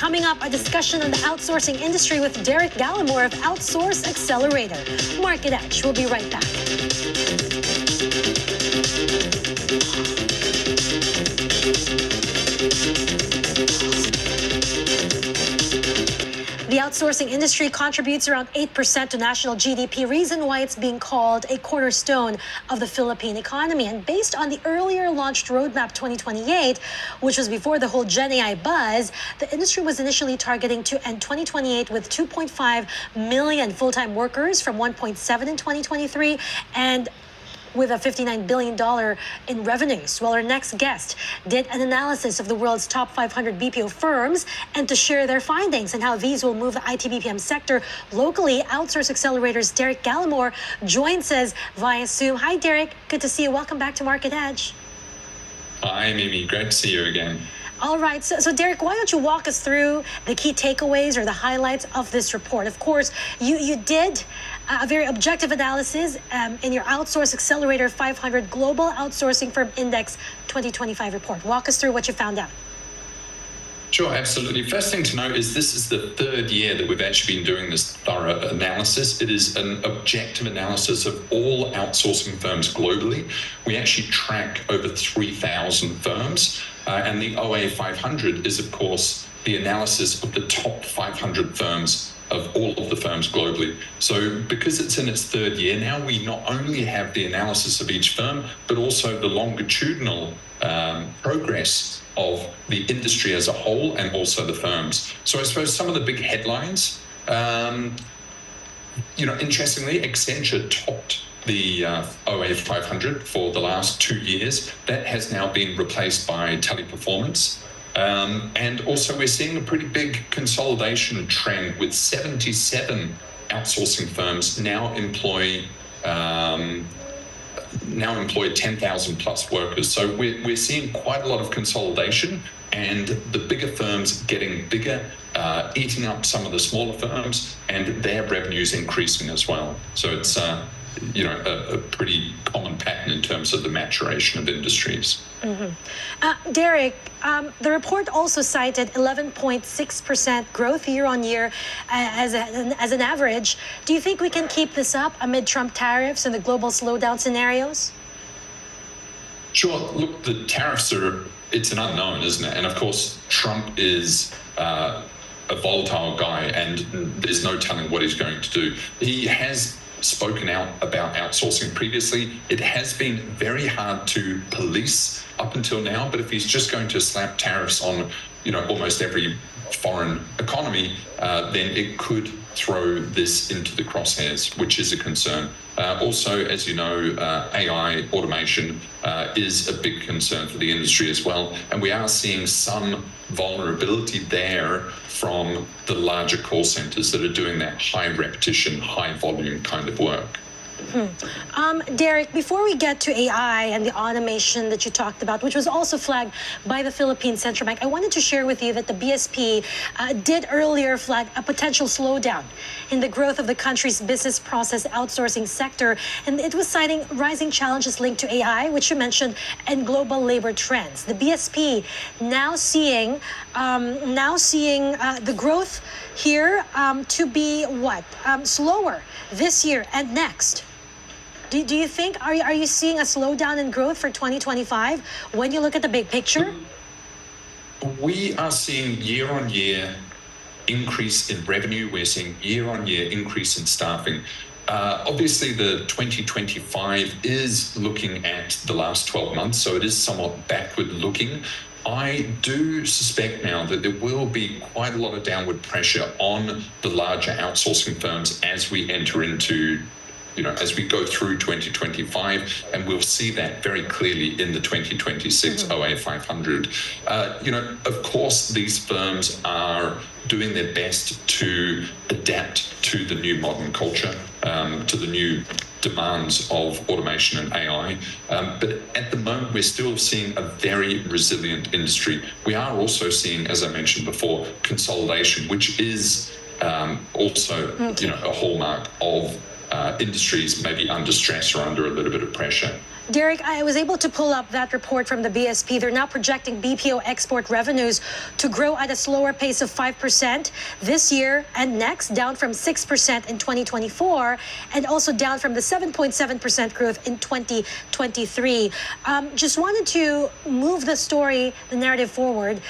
Coming up, a discussion on the outsourcing industry with Derek Gallimore of Outsource Accelerator. Market Edge. We'll be right back. The outsourcing industry contributes around 8% to national GDP, reason why it's being called a cornerstone of the Philippine economy. And based on the earlier launched Roadmap 2028, which was before the whole Gen AI buzz, the industry was initially targeting to end 2028 with 2.5 million full-time workers from 1.7 in 2023 and with a $59 billion in revenues. Well, our next guest did an analysis of the world's top 500 BPO firms, and to share their findings and how these will move the IT BPM sector locally, Outsource Accelerator's Derek Gallimore joins us via Zoom. Hi, Derek. Good to see you. Welcome back to Market Edge. Hi, Mimi. Great to see you again. All right. So Derek, why don't you walk us through the key takeaways or the highlights of this report? Of course, you did a very objective analysis in your Outsource Accelerator 500 Global Outsourcing Firm Index 2025 report. Walk us through what you found out. Sure, absolutely. First thing to note is this is the third year that we've actually been doing this thorough analysis. It is an objective analysis of all outsourcing firms globally. We actually track over 3,000 firms, and the OA500 is, of course, the analysis of the top 500 firms of all of the firms globally. So because it's in its third year now, we not only have the analysis of each firm, but also the longitudinal progress of the industry as a whole and also the firms. So I suppose some of the big headlines, interestingly, Accenture topped the OA500 for the last 2 years. That has now been replaced by Teleperformance. And also we're seeing a pretty big consolidation trend with 77 outsourcing firms now employ 10,000 plus workers. So we're seeing quite a lot of consolidation, and the bigger firms getting bigger, eating up some of the smaller firms, and their revenues increasing as well. So it's a pretty common pattern in terms of the maturation of industries. Mm-hmm. Derek, the report also cited 11.6% growth year on year as an average. Do you think we can keep this up amid Trump tariffs and the global slowdown scenarios? Sure. Look, the tariffs it's an unknown, isn't it? And of course, Trump is a volatile guy, and there's no telling what he's going to do. He has spoken out about outsourcing previously. It has been very hard to police up until now, but if he's just going to slap tariffs on, almost every foreign economy, then it could throw this into the crosshairs, which is a concern. Also, as you know, AI automation is a big concern for the industry as well, and we are seeing some vulnerability there from the larger call centers that are doing that high repetition, high volume kind of work. Derek, before we get to AI and the automation that you talked about, which was also flagged by the Philippine Central Bank, I wanted to share with you that the BSP did earlier flag a potential slowdown in the growth of the country's business process outsourcing sector, and it was citing rising challenges linked to AI, which you mentioned, and global labor trends. The BSP now seeing the growth here to be slower this year and next. Do you think, are you seeing a slowdown in growth for 2025 when you look at the big picture? We are seeing year-on-year increase in revenue. We're seeing year-on-year increase in staffing. Obviously, the 2025 is looking at the last 12 months, so it is somewhat backward-looking. I do suspect now that there will be quite a lot of downward pressure on the larger outsourcing firms as we enter into as we go through 2025, and we'll see that very clearly in the 2026 OA500. Of course, these firms are doing their best to adapt to the new modern culture, to the new demands of automation and AI. But at the moment, we're still seeing a very resilient industry. We are also seeing, as I mentioned before, consolidation, which is also, a hallmark of industries maybe under stress or under a little bit of pressure. Derek, I was able to pull up that report from the BSP. They're now projecting BPO export revenues to grow at a slower pace of 5% this year and next, down from 6% in 2024, and also down from the 7.7% growth in 2023. Just wanted to move the narrative forward.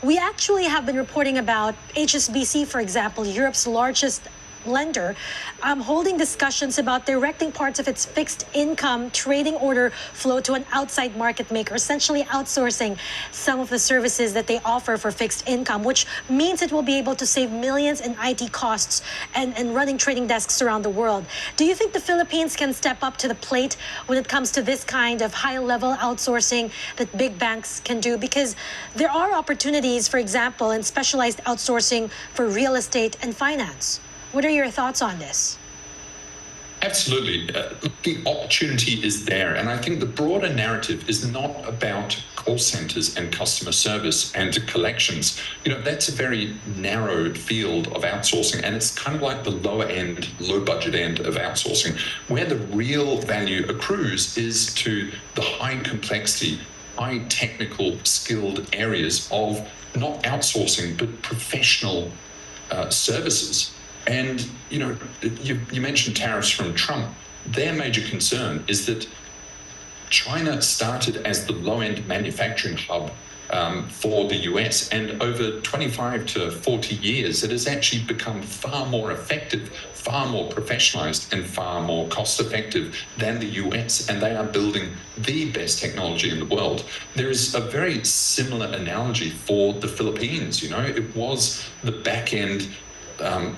We actually have been reporting about HSBC, for example, Europe's largest lender, holding discussions about directing parts of its fixed income trading order flow to an outside market maker, essentially outsourcing some of the services that they offer for fixed income, which means it will be able to save millions in IT costs and running trading desks around the world. Do you think the Philippines can step up to the plate when it comes to this kind of high-level outsourcing that big banks can do? Because there are opportunities, for example, in specialized outsourcing for real estate and finance. What are your thoughts on this? Absolutely. The opportunity is there. And I think the broader narrative is not about call centers and customer service and collections. That's a very narrow field of outsourcing. And it's kind of like the lower end, low budget end of outsourcing. Where the real value accrues is to the high complexity, high technical skilled areas of not outsourcing, but professional services. And, you mentioned tariffs from Trump. Their major concern is that China started as the low-end manufacturing hub for the US, and over 25 to 40 years, it has actually become far more effective, far more professionalized, and far more cost-effective than the US, and they are building the best technology in the world. There is a very similar analogy for the Philippines. It was the back-end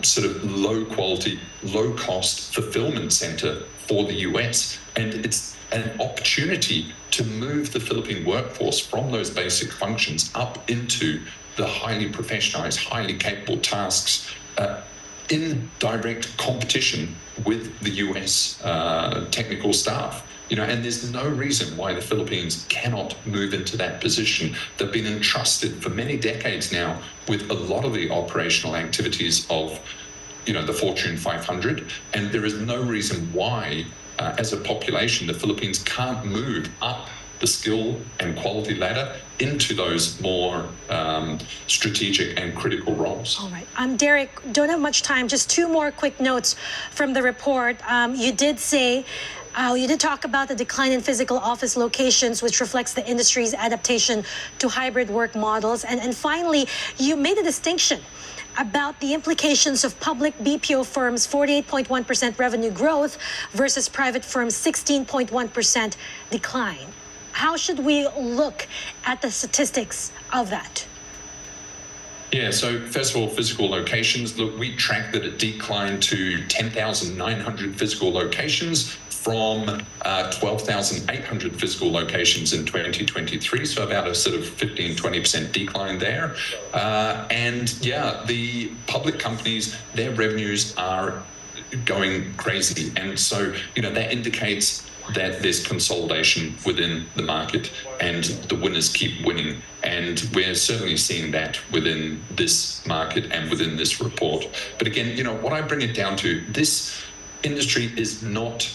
sort of low quality, low cost fulfillment center for the US. And it's an opportunity to move the Philippine workforce from those basic functions up into the highly professionalized, highly capable tasks in direct competition with the US technical staff. And there's no reason why the Philippines cannot move into that position. They've been entrusted for many decades now with a lot of the operational activities of, the Fortune 500. And there is no reason why, as a population, the Philippines can't move up the skill and quality ladder into those more strategic and critical roles. All right. Derek, don't have much time. Just two more quick notes from the report. You did talk about the decline in physical office locations, which reflects the industry's adaptation to hybrid work models. And finally, you made a distinction about the implications of public BPO firms' 48.1% revenue growth versus private firms' 16.1% decline. How should we look at the statistics of that? Yeah, so first of all, physical locations. Look, we tracked that it declined to 10,900 physical locations from 12,800 physical locations in 2023, so about a sort of 15-20% decline there. The public companies, their revenues are going crazy. And so, that indicates that there's consolidation within the market and the winners keep winning. And we're certainly seeing that within this market and within this report. But again, what I bring it down to, this industry is not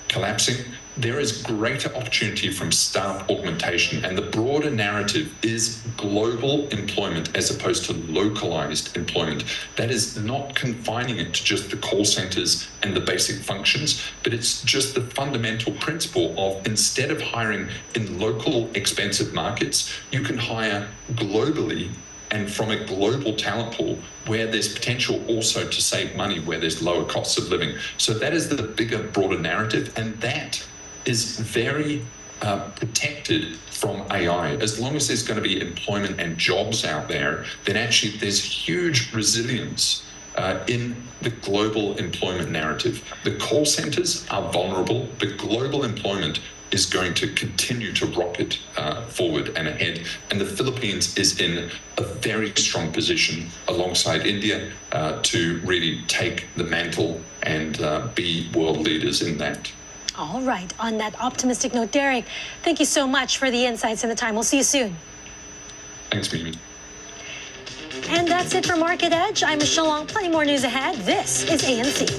collapsing. There is greater opportunity from staff augmentation, and the broader narrative is global employment as opposed to localized employment. That is not confining it to just the call centers and the basic functions, but it's just the fundamental principle of, instead of hiring in local expensive markets, you can hire globally and from a global talent pool where there's potential also to save money, where there's lower costs of living. So that is the bigger, broader narrative, and that is very protected from AI. As long as there's going to be employment and jobs out there, then actually there's huge resilience in the global employment narrative. The call centers are vulnerable, but global employment is going to continue to rocket forward and ahead. And the Philippines is in a very strong position alongside India to really take the mantle and be world leaders in that. All right. On that optimistic note, Derek, thank you so much for the insights and the time. We'll see you soon. Thanks, Mimi. And that's it for Market Edge. I'm Michelle Ong. Plenty more news ahead. This is ANC.